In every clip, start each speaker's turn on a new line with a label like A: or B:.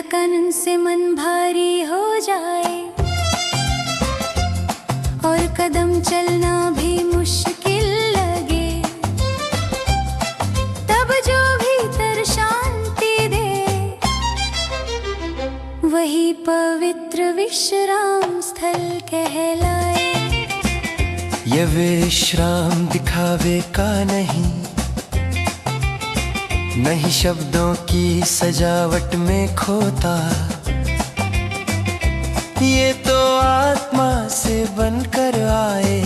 A: धड़कन से मन भारी हो जाए और कदम चलना भी मुश्किल लगे, तब जो भीतर शांति दे वही पवित्र विश्राम स्थल कहलाए।
B: ये विश्राम दिखावे का नहीं, नहीं शब्दों की सजावट में खोता, ये तो आत्मा से बनकर आए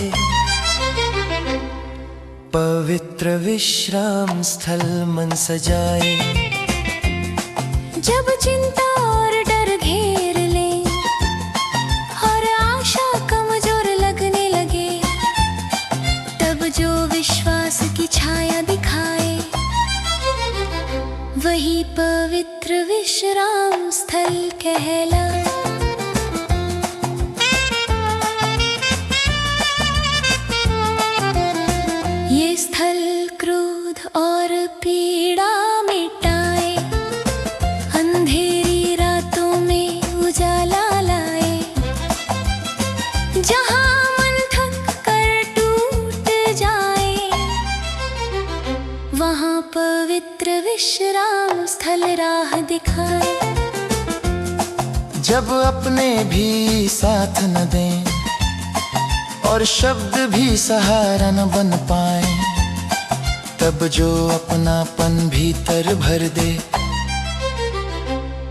B: पवित्र विश्राम स्थल मन सजाए।
A: जब चिंता और डर घेर ले और आशा कमजोर लगने लगे, तब जो विश्वास की छाया दिखाए वही पवित्र विश्राम स्थल कहलाए। ये स्थल क्रोध और पीड़ा मिटाए, अंधेरी रातों में उजाला लाए, जहां मन थक कर टूट जाए वहां पवित्र विश्राम स्थल राह दिखाए।
B: जब अपने भी साथ न दें और शब्द भी सहारा न बन पाए, तब जो अपनापन भीतर भर दे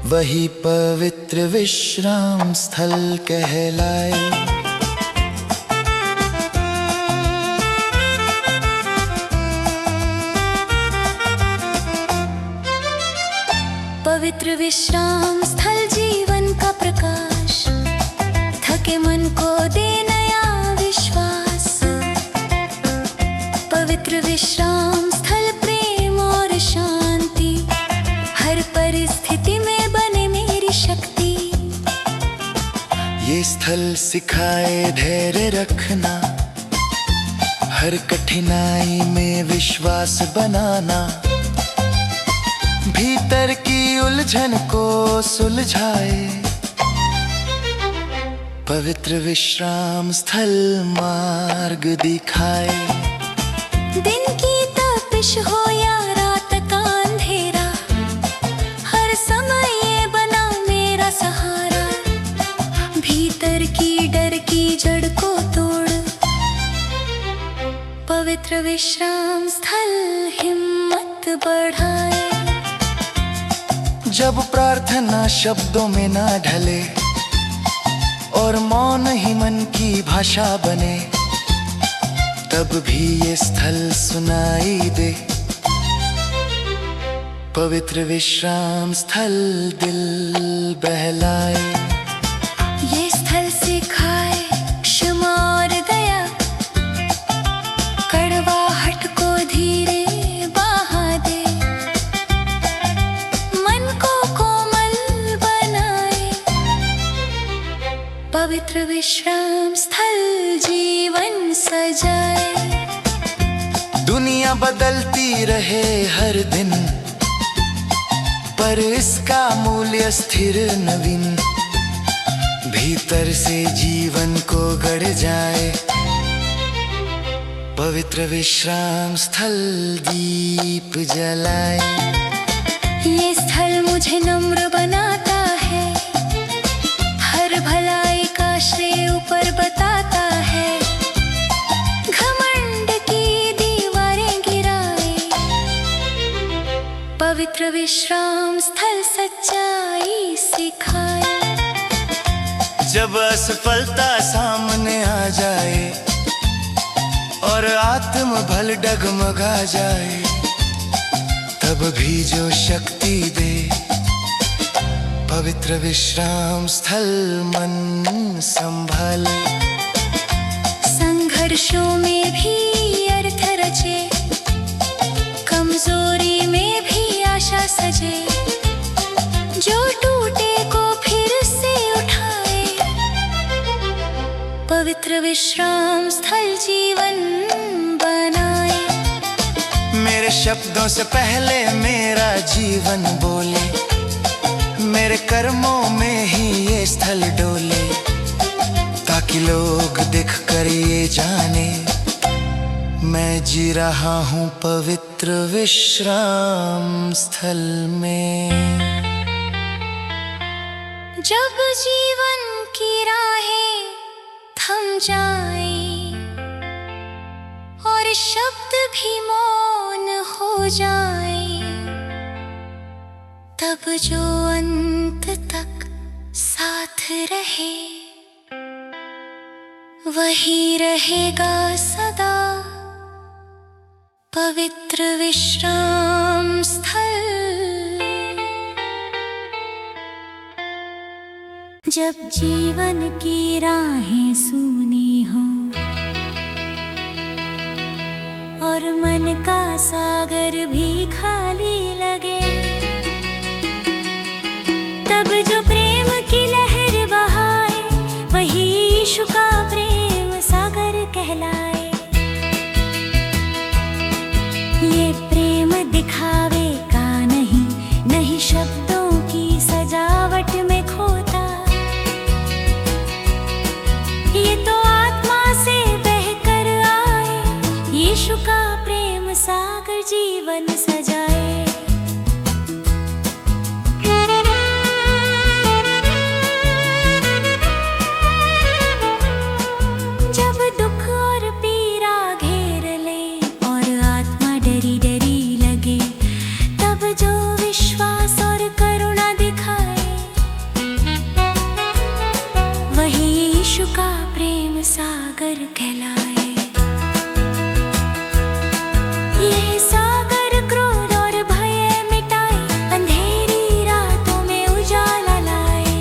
B: वही पवित्र विश्राम स्थल कहलाए।
A: पवित्र विश्राम स्थल जीवन का प्रकाश, थके मन को दे नया विश्वास। पवित्र विश्राम स्थल प्रेम और शांति, हर परिस्थिति में बने मेरी शक्ति।
B: ये स्थल सिखाए धैर्य रखना, हर कठिनाई में विश्वास बनाना, भीतर की उलझन को सुलझाए पवित्र विश्राम स्थल मार्ग दिखाए।
A: दिन की तपिश हो या रात का अंधेरा, हर समय ये बना मेरा सहारा। भीतर की डर की जड़ को तोड़ पवित्र विश्राम स्थल हिम्मत बढ़ाए।
B: जब प्रार्थना शब्दों में ना ढले और मौन ही मन की भाषा बने, तब भी ये स्थल सुनाई दे पवित्र विश्राम स्थल दिल बहलाए।
A: ये स्थल सिखाए क्षमा और दया, कड़वाहट को धीरे बहा दे, मन को कोमल बनाए। पवित्र विश्राम स्थल जीवन सजाए।
B: दुनिया बदलती रहे हर दिन, पर इसका मूल्य स्थिर नवीन, भीतर से जीवन को गढ़ जाए पवित्र विश्राम स्थल दीप जलाए।
A: ये स्थल मुझे नम्र बनाता है, हर भलाई का श्रेय ऊपर बताता है, घमंड की दीवारें गिराए पवित्र विश्राम स्थल सच्चाई सिखाए।
B: जब असफलता सामने आ जाए और आत्म भल डगमगा जाए, तब भी जो शक्ति दे पवित्र विश्राम स्थल मन संभाले।
A: संघर्षों में भी अर्थ रचे, कमजोरी में भी आशा सजे, जो टूटे को फिर से उठाए पवित्र विश्राम स्थल जीवन बनाए।
B: मेरे शब्दों से पहले मेरा जीवन बोले, मेरे मेरे कर्मों में ही ये स्थल डोले, ताकि लोग देख कर ये जाने मैं जी रहा हूँ पवित्र विश्राम स्थल में।
A: जब जीवन की राहें थम जाए और शब्द भी मौन हो जाए, तब जो अंत तक साथ रहे वही रहेगा सदा पवित्र विश्राम स्थल। जब जीवन की राहें सूनी हो और मन का सागर भी खाली लगे, तब जो प्रेम की लहर बहाए वही यीशु का प्रेम सागर कहलाए। ये प्रेम दिखावे का नहीं, नहीं शब्दों की सजावट में खोता, ये तो आत्मा से बहकर आए, यीशु का प्रेम सागर जीवन सजाए। सागर कहलाए। ये सागर क्रोध और भय मिटाए, अंधेरी रातों में उजाला लाए।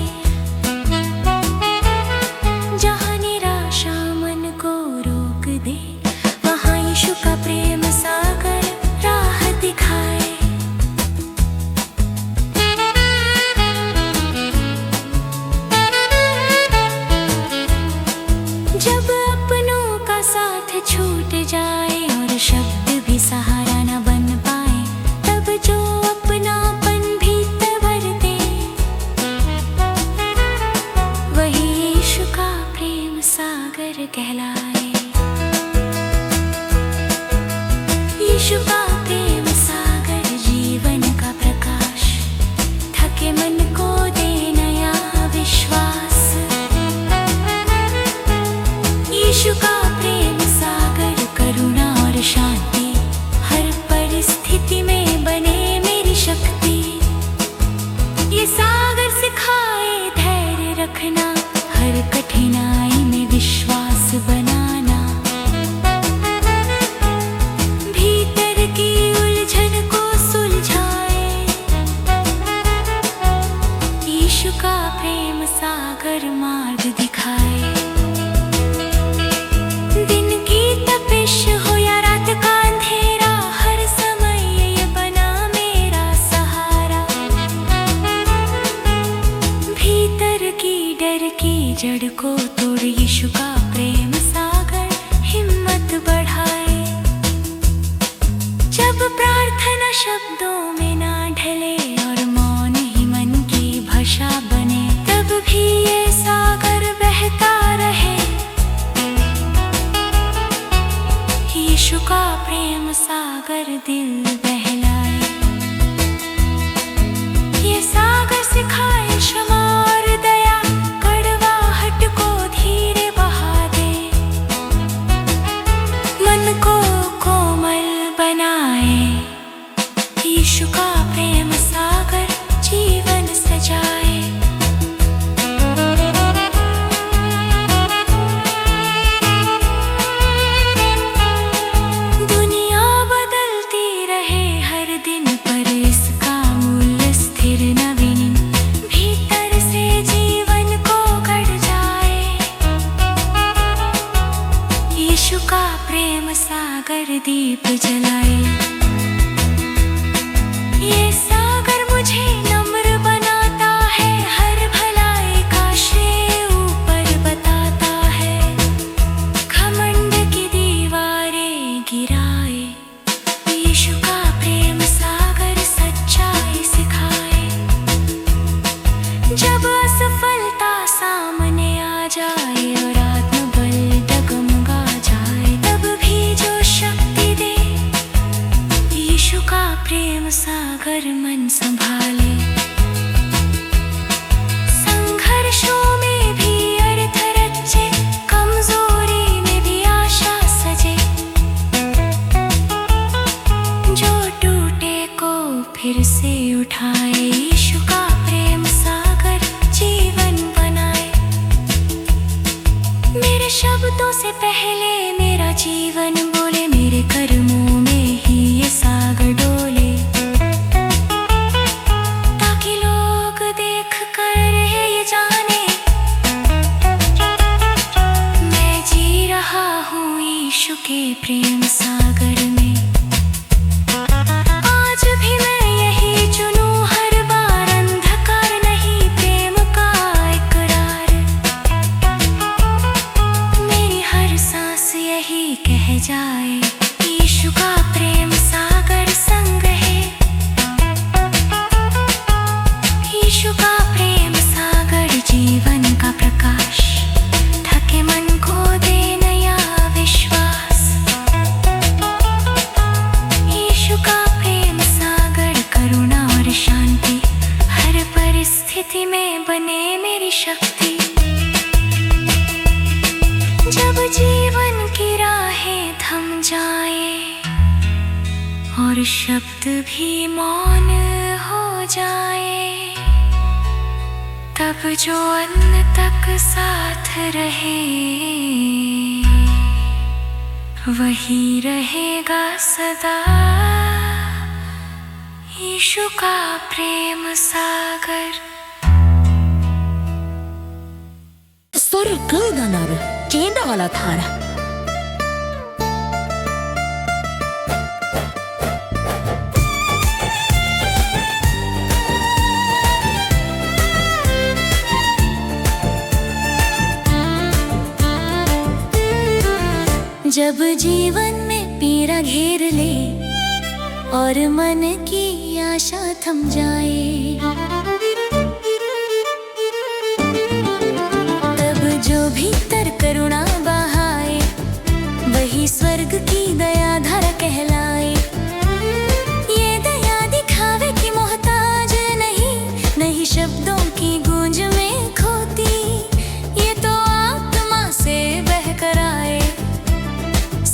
A: जहाँ निराशा मन को रोक दे, वहाँ यीशु का प्रेम सागर राह दिखाए। जब अपनों का साथ छूट जाए और शब्द भी सहारा न बन पाए, तब जो अपनापन भीतर भर दे वही यीशु का प्रेम सागर कहलाए। यीशु का प्रेम सागर जीवन का प्रकाश, थके मन को दे नया विश्वास। यीशु का प्रेम सागर करुणा और शांति, हर परिस्थिति में बने मेरी शक्ति। ये सागर सिखाए धैर्य रखना, हर कठिनाई में विश्वास बनाना। भीतर की उलझन को सुलझाए, यीशु का प्रेम सागर मार्ग दिखाए। जड़ को तोड़ यीशु का प्रेम सागर हिम्मत बढ़ाए। जब प्रार्थना शब्दों में ना ढले और मौन ही मन की भाषा बने, तब भी ये सागर बहता रहे। यीशु का प्रेम सागर दिल बहलाए। ये सागर सिखाए क्षमा और दया, को धीरे बहा दे, मन को कोमल बनाए। यीशु का प्रेम सागर जीवन सजाए। दुनिया बदलती रहे हर दिन, पर इसका मूल्य स्थिर नवीन। भीतर से जीवन को गढ़ जाए, यीशु का प्रेम सागर दीप जलाए। ये सागर मुझे नम्र बनाता है, हर भलाई का श्रेय ऊपर बताता है। घमंड की दीवारें गिराए, यीशु का प्रेम सागर सच्चाई सिखाए। शब्दों से पहले मेरा जीवन बोले, मेरे कर्मों में ही ये सागर डोले, ताकि लोग देख कर ये जाने मैं जी रहा हूँ यीशु के प्रेम सागर में। आज भी मैं यही चुनूं, हर बार अंधकार नहीं, प्रेम का इकरार। मेरी हर सांस यही कह जाए, यीशु का प्रेम सागर संग है। यीशु का प्रेम सागर जीवन का प्रकाश, थके मन को दे नया विश्वास। यीशु का प्रेम सागर करुणा और शांति, हर परिस्थिति में बने मेरी शक्ति। जब जीवन की राहें थम जाए और शब्द भी मौन हो जाए, तब जो अंत तक साथ रहे वही रहेगा सदा, यीशु का प्रेम सागर।
C: ಸ್ವರ್ಗದ ನಾರ ಚೇಂಡವಾಲ ಥಾರ
A: जब जीवन में पीड़ा घेर ले और मन की आशा थम जाए, तब जो भीतर करुणा बहाए वही स्वर्ग की दया धारा कहलाए। ये दया दिखावे की मोहताज नहीं, नहीं शब्दों की गूंज में खोती, ये तो आत्मा से बहकर आए।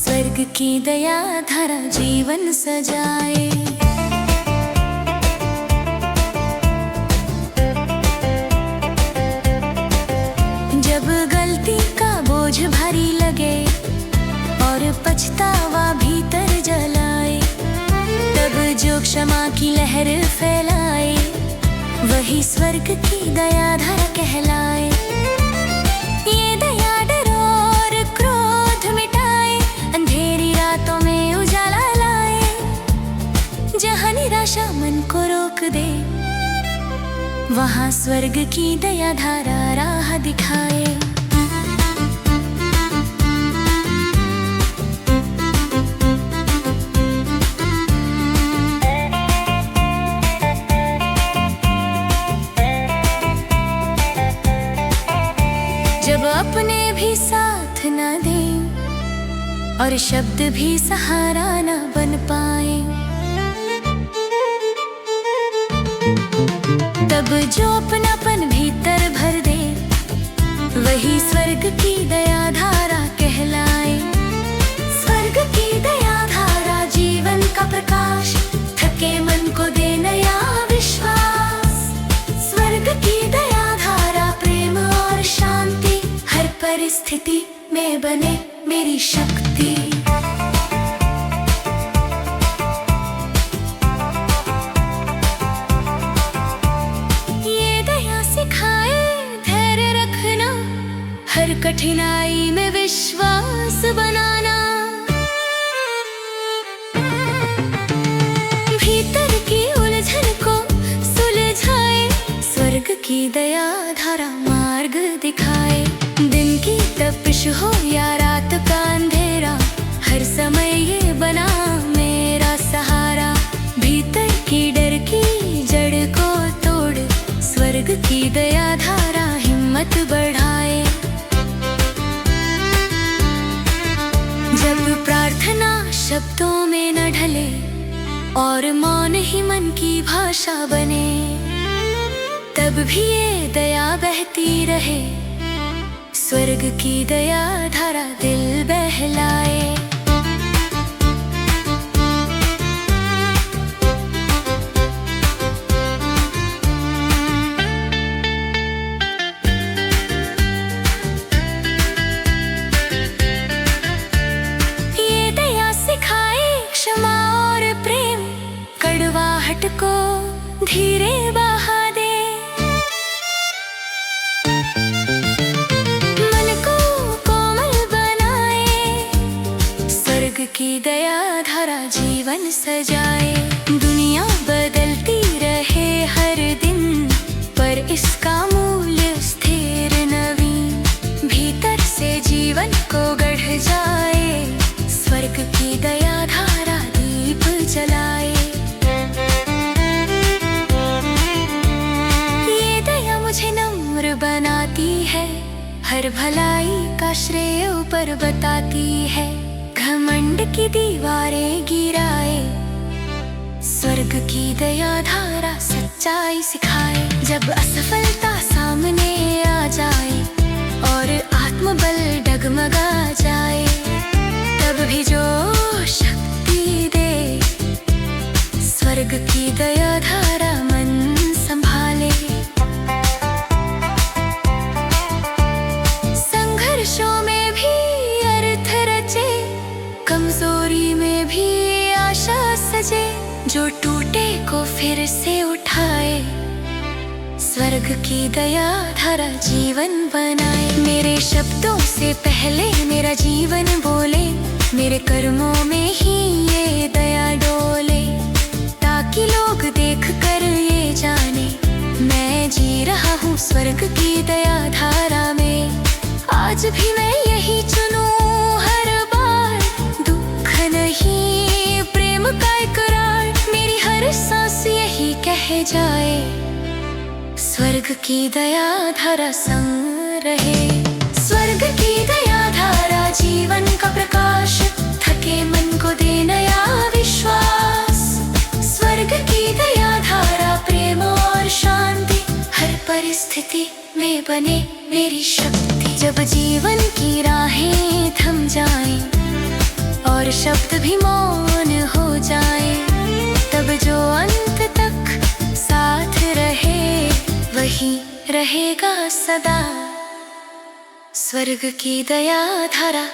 A: स्वर्ग की दया धारा जीवन सजाए। जब गलती का बोझ भारी लगे और पछतावा भीतर जलाए, तब जो क्षमा की लहर फैलाए वही स्वर्ग की दया धारा कहलाए। ये दया डर और क्रोध मिटाए, अंधेरी रातों में उजाला लाए। जहाँ निराशा मन को रोक दे, वहाँ स्वर्ग की दया धारा राह दिखाए। जब अपने भी साथ न दें और शब्द भी सहारा न बन पाए, तब जो अपनापन भीतर भर दे वही स्वर्ग की दया धारा कहलाए। स्वर्ग की दया धारा जीवन का प्रकाश, थके मन को दे नया विश्वास। स्वर्ग की दया धारा प्रेम और शांति, हर परिस्थिति में बने मेरी शक्ति। हर कठिनाई में विश्वास बनाना, भीतर की उलझन को सुलझाए। स्वर्ग की दया धारा मार्ग दिखाए। दिन की तपिश हो या रात का अंधेरा, हर समय ये बना मेरा सहारा। भीतर की डर की जड़ को तोड़, स्वर्ग की दया धारा हिम्मत बढ़ाए। जब प्रार्थना शब्दों में न ढले और मौन ही मन की भाषा बने, तब भी ये दया बहती रहे। स्वर्ग की दया धारा दिल बहलाए। धीरे बहा दे। मन को कोमल बनाए, स्वर्ग की दया धारा जीवन सजाए। दुनिया बदलती रहे हर दिन, पर इसका मूल्य स्थिर नवीन। भीतर से जीवन को गढ़ जाए, स्वर्ग की दया धारा दीप जलाए। ये दया मुझे नम्र बनाती है, हर भलाई का श्रेय ऊपर बताती है। घमंड की दीवारें गिराए, स्वर्ग की दया धारा सच्चाई सिखाए। जब असफलता सामने आ जाए और आत्मबल डगमगा जाए, तब भी जो शक्ति दे, स्वर्ग की दया धारा मन संभाले। संघर्षों में भी अर्थ रचे, कमजोरी में भी आशा सजे। जो टूटे को फिर से उठाए, स्वर्ग की दया धारा जीवन बनाए। मेरे शब्दों से पहले मेरा जीवन बोले, मेरे कर्मों में ही ये दया डोले। ताकि लोग देख कर ये जाने, मैं जी रहा हूँ स्वर्ग की दया धारा में। आज भी मैं यही चुनूं हर बार, दुख नहीं प्रेम का इकरार। मेरी हर सांस यही कह जाए, स्वर्ग की दया धारा संग रहे। स्वर्ग की दया धारा जीवन का प्रकाश, थके मन को दे नया विश्वास। स्वर्ग की दया धारा प्रेम और शांति, हर परिस्थिति में बने मेरी शक्ति। जब जीवन की राहें थम जाएं और शब्द भी मौन हो जाएं, तब जो अंत तक साथ रहे, वही रहेगा सदा स्वर्ग की दया धारा।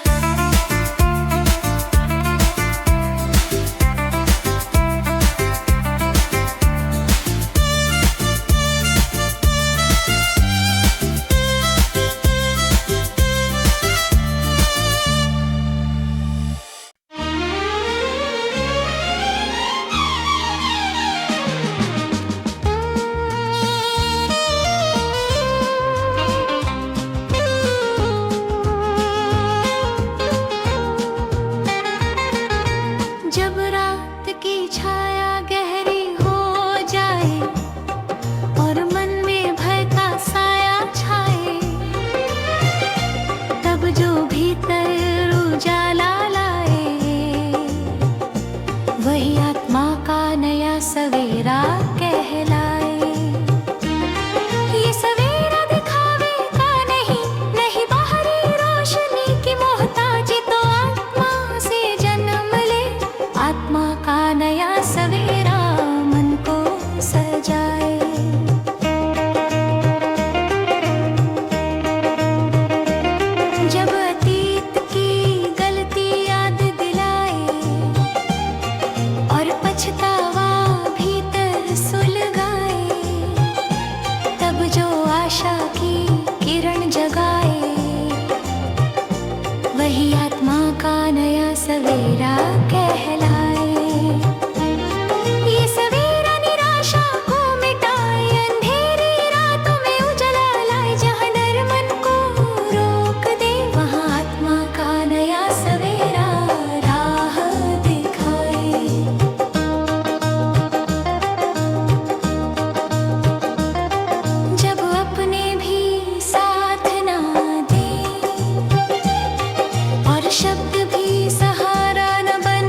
A: जब रात की छाया गहरी हो जाए और मन में भय का साया छाए, तब जो भीतर उजाला लाए, वही आत्मा का नया सवेरा कहलाए। ये सवेरा दिखावे का नहीं, नहीं बाहरी रोशनी की मोहताजी, तो आत्मा से जन्म ले। आत्मा का नया सवेरा मन को सजाए। जब अतीत की गलती याद दिलाए और पछतावा भीतर सुलगाए, तब जो आशा की किरण जगाए, वही आत्मा का नया सवेरा कहलाए। ये सवेरा निराशा को मिटाए, अंधेरी रातों में उजाला लाए। जहाँ डर मन को रोक दे, वहाँ आत्मा का नया सवेरा राह दिखाए। जब अपने भी साथ ना दे और शब्द भी सहारा न बन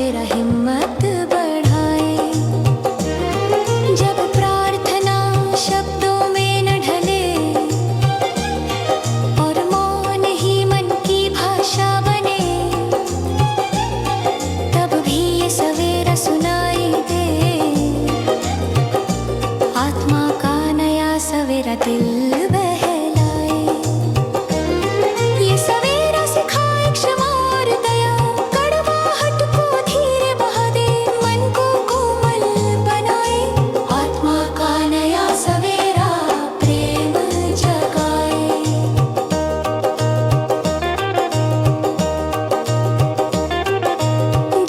A: सवेरा हिम्मत बढ़ाए। जब प्रार्थना शब्दों में न ढले और मौन ही मन की भाषा बने, तब भी ये सवेरा सुनाई दे। आत्मा का नया सवेरा दिल बहलाए। ये सवेरा सिखाए क्षमा और दया, कड़वाहट को धीरे बहा दे, मन को कोमल बनाए। आत्मा का नया सवेरा प्रेम जगाए।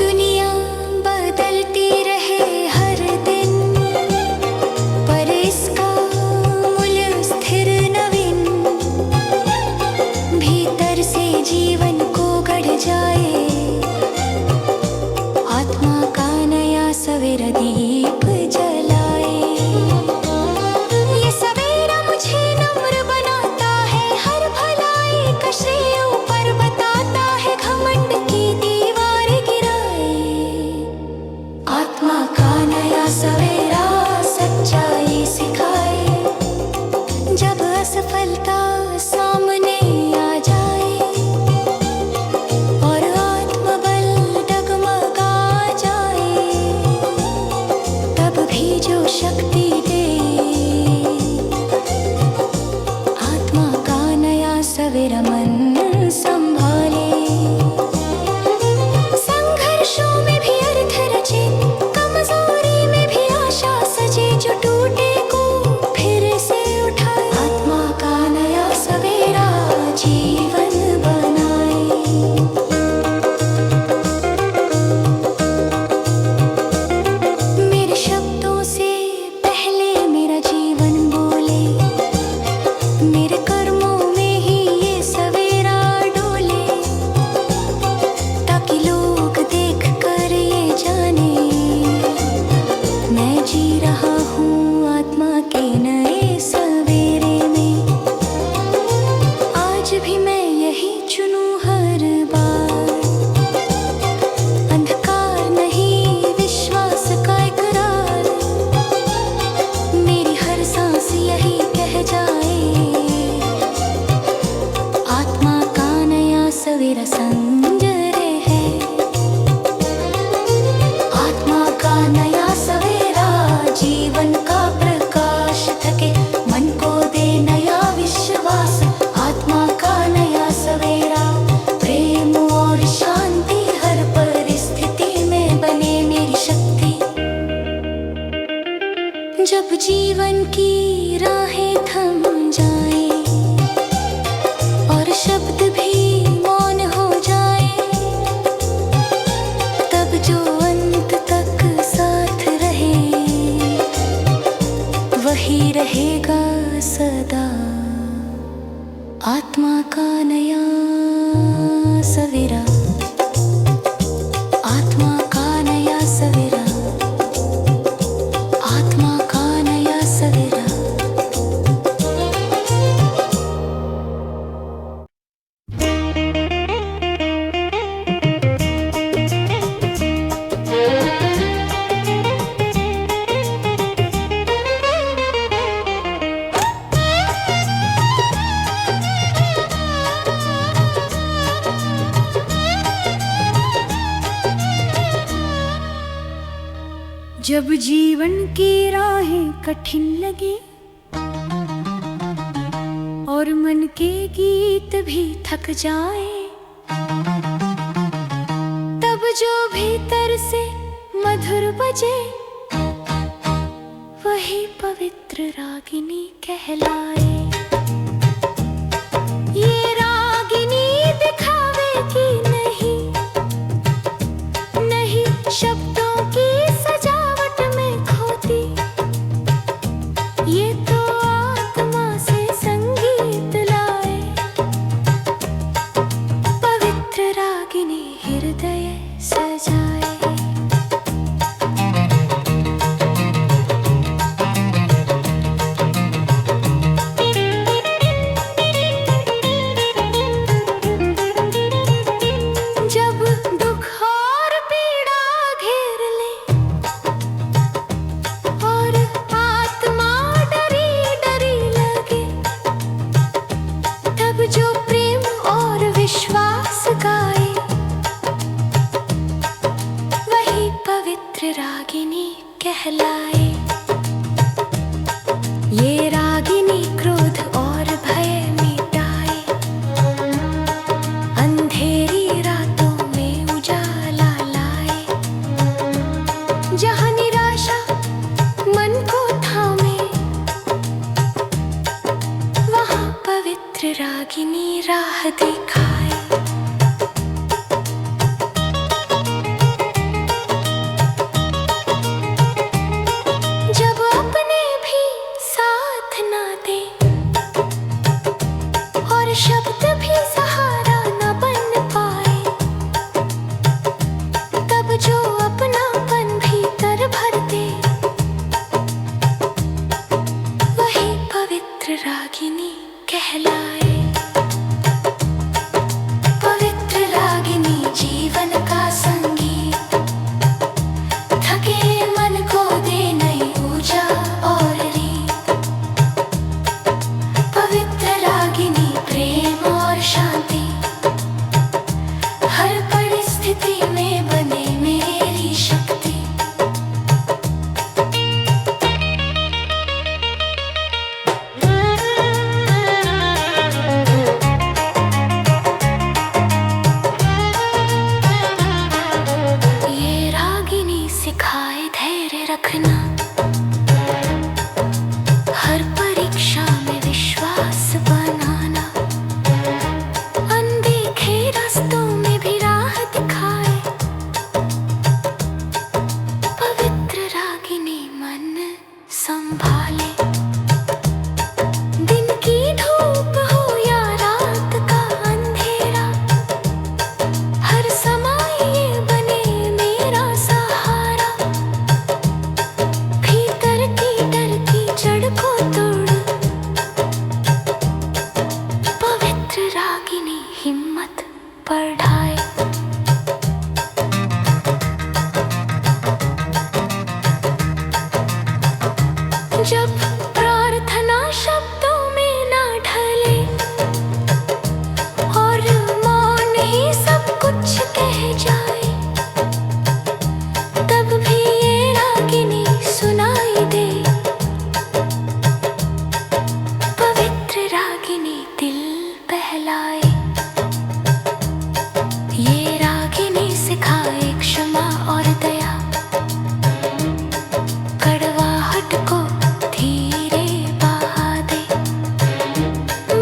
A: दुनिया बदलती रहे हर दिन, पर इसका मूल्य स्थिर नवीन। भीतर से जीवन को गढ़ जाए। आत्मा का नया सवेरा दीप जलाए। ये सवेरा मुझे नम्र बनाता है, हर भलाई का श्रेय ऊपर बताता है, घमंड की दीवार गिराए। आत्मा का नया सवेरा सच्चाई सिखाए। जब असफलता सामने आ जाए और आत्मबल डगमगा जाए, तब भी जो शक्ति दे। आत्मा का नया सवेरा मन संभाले। संघर्षों में भी अर्थ रचे, कमजोरी में भी आशा सजे, जो टूटे को फिर से उठाए। आत्मा का नया सवेरा जीवन बनाए। मेरे शब्दों से पहले मेरा जीवन बोले, मेरे कर्मों में ही ये सवेरा डोले, ताकि लोग देख कर ये जाने, मैं जी रहा हूँ आत्मा के नए सवेरे में। आज भी मैं यही चुनूं हर बार, अंधकार नहीं विश्वास का इकरार। मेरी हर सांस यही कह जाए, आत्मा का नया सवेरा संजरे है। आत्मा का नया सवेरा जीवन का प्रकाश थके, मन को दे नया विश्वास। आत्मा का नया सवेरा प्रेम और शांति, हर परिस्थिति में बने मेरी शक्ति। जब जीवन की राहें थम जाए और शब्द भी मौन हो जाए, तब जो अंत तक साथ रहे, वही रहेगा सदा। आत्मा का नया सवेरा। आत्मा का नया सवेरा। आत्मा का नया सवेरा। जब जीवन की राहें कठिन लगे और मन के गीत भी थक जाए, तब जो भीतर से मधुर बजे, वही पवित्र रागिनी कहलाए। ये रागिनी दिखावे की नहीं, नहीं शब्दों की सजावट में खोती। ये तो आत्मा से संगीत लाए, पवित्र रागिनी हृदय सजाए। पवित्र रागिनी कहलाए। ये रागिनी क्रोध और भय मिटाए, अंधेरी रातों में उजाला लाए। जहाँ निराशा मन को थामे, वहाँ पवित्र रागिनी राह दिखाए। जब अपने भी साथ ना दे और शब्द भी सहारा न बन पाए, तब जो अपनापन भीतर भर दे, वही पवित्र रागिनी कहलाए। पवित्र रागिनी जीवन का संगीत, थके मन को दे नई ऊर्जा और रीत। पवित्र रागिनी प्रेम और शांति, हर परिस्थिति में बने मेरी शक्ति। ये रागिनी सिखाए धैर्य रखना, हर परीक्षा में विश्वास बनाना। अनदेखे रास्तों में भी राह दिखाए, पवित्र रागिनी मन संभाले। दिन की धूप हो या रात का अंधेरा, हर समय ये बने मेरा सहारा। भीतर की डर की जड़ को तोड़, पवित्र रागिनी हिम्मत बढ़ाए। जब प्रार्थना शब्दों में ना ढले और मौन ही सब कुछ कह जाए, तब भी ये रागिनी सुनाई दे। पवित्र रागिनी दिल बहलाए। ये रागिनी सिखाए क्षमा और दया, कड़वाहट को धीरे बहा दे,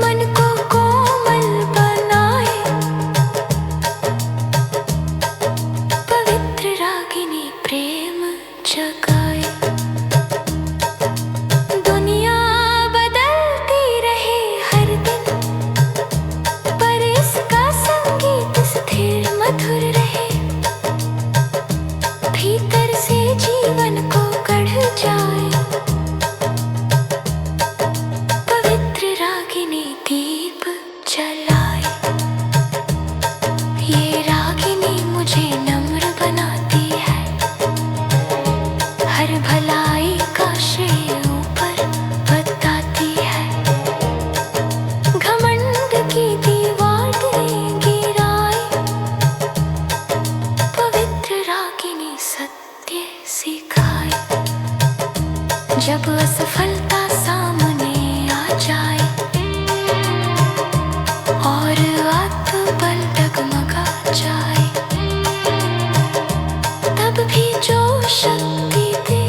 A: मन को कोमल बनाए। पवित्र रागिनी प्रेम जगाए। दुनिया बदलती रहे हर दिन, पर इसका संगीत स्थिर मधुर रहे। भीतर से जीवन को गढ़ जाए, पवित्र रागिनी दीप जलाए। ये रागिनी मुझे नम्र बनाती है, हर भलाई का श्रेय ऊपर बताती है। घमंड की दीवारें गिराए, पवित्र रागिनी सत्य सिखाए। जब असफलता सामने आ जाए और आत्मबल डगमगा जाए, तब भी जो शक्ति दे,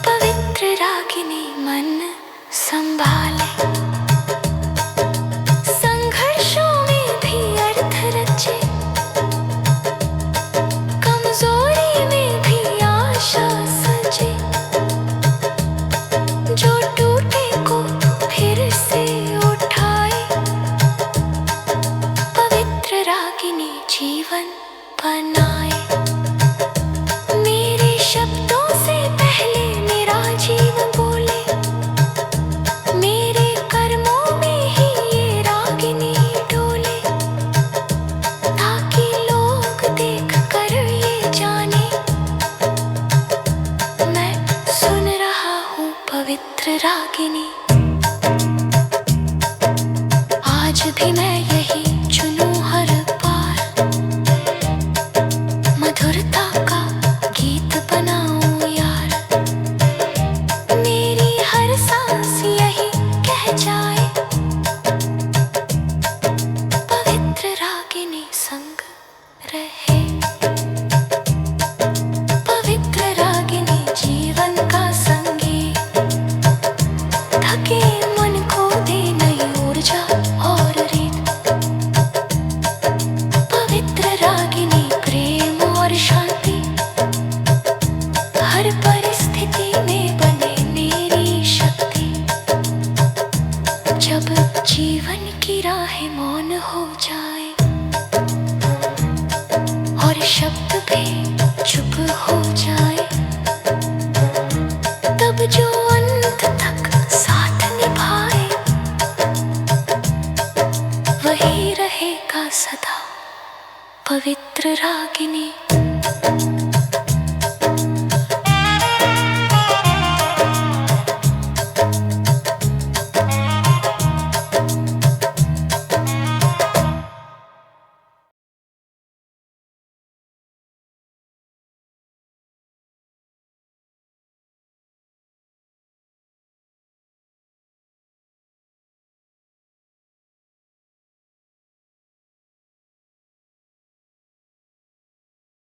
A: पवित्र रागिनी मन संभाले। संघर्षों में भी अर्थ रचे, कमजोरी में भी आशा सजे। जो टूटे को फिर से उठाए, पवित्र रागिनी जीवन बनाए। मेरे शब्दों से पहले मेरा जीवन बोले, मेरे कर्मों में ही ये रागिनी डोले। ताकि लोग देख कर ये जाने, मैं सुन रहा हूँ पवित्र रागिनी। आज भी मैं यही चुनूं हर बार, रहे। पवित्र रागिनी जीवन का संगी, थके मन को दे नई ऊर्जा और रीत। पवित्र रागिनी प्रेम और शांति, हर परिस्थिति में बने मेरी शक्ति। जब जीवन की राहें मौन हो जाए और शब्द भी चुप हो जाए, तब जो अंत तक साथ निभाए वही रहेगा सदा पवित्र रागिनी।